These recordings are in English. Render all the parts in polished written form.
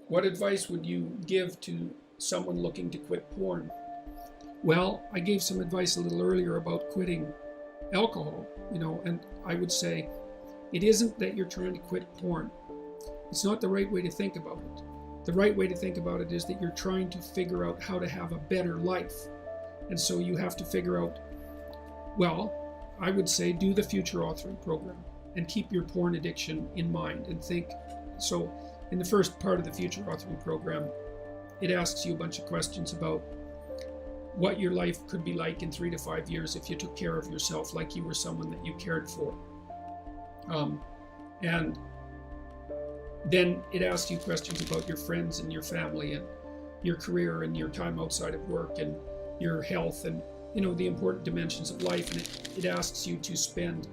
What advice would you give to someone looking to quit porn? Well, I gave some advice a little earlier about quitting alcohol, and I would say it isn't that you're trying to quit porn. It's not the right way to think about it. The right way to think about it is that you're trying to figure out how to have a better life. And so you have to figure out, well, I would say do the future authoring program and keep your porn addiction in mind and think. So in the first part of the future authoring program, it asks you a bunch of questions about what your life could be like in 3 to 5 years if you took care of yourself like you were someone that you cared for. And then it asks you questions about your friends and your family and your career and your time outside of work and your health and the important dimensions of life. And it asks you to spend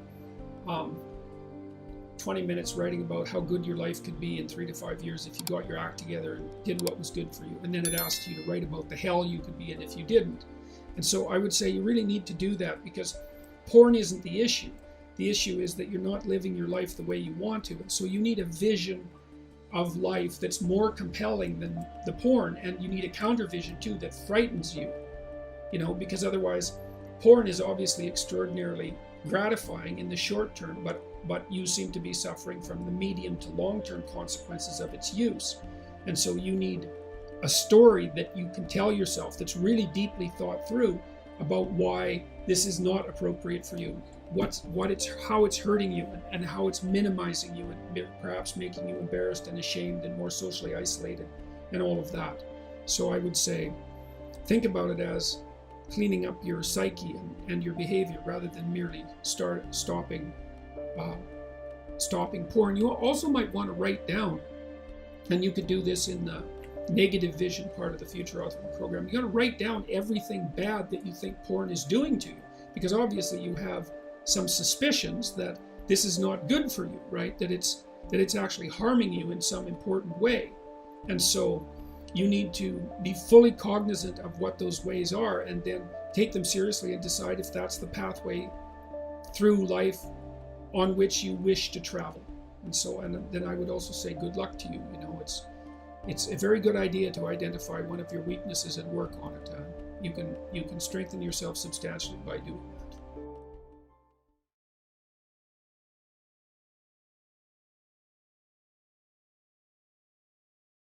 20 minutes writing about how good your life could be in 3 to 5 years if you got your act together and did what was good for you. And then it asks you to write about the hell you could be in if you didn't. And so I would say you really need to do that, because porn isn't the issue. The issue is that you're not living your life the way you want to. And so you need a vision of life that's more compelling than the porn, and you need a counter vision too that frightens you, because otherwise porn is obviously extraordinarily gratifying in the short term, but you seem to be suffering from the medium to long-term consequences of its use. And so you need a story that you can tell yourself that's really deeply thought through about why this is not appropriate for you, how it's hurting you, and how it's minimizing you and perhaps making you embarrassed and ashamed and more socially isolated and all of that. So I would say think about it as cleaning up your psyche and your behavior rather than merely stopping porn. You also might want to write down, and you could do this in the negative vision part of the future authoring program. You got to write down everything bad that you think porn is doing to you, because obviously you have some suspicions that this is not good for you, right? That it's actually harming you in some important way. And so you need to be fully cognizant of what those ways are, and then take them seriously and decide if that's the pathway through life on which you wish to travel. And then I would also say good luck to you. It's a very good idea to identify one of your weaknesses and work on it. You can strengthen yourself substantially by doing that.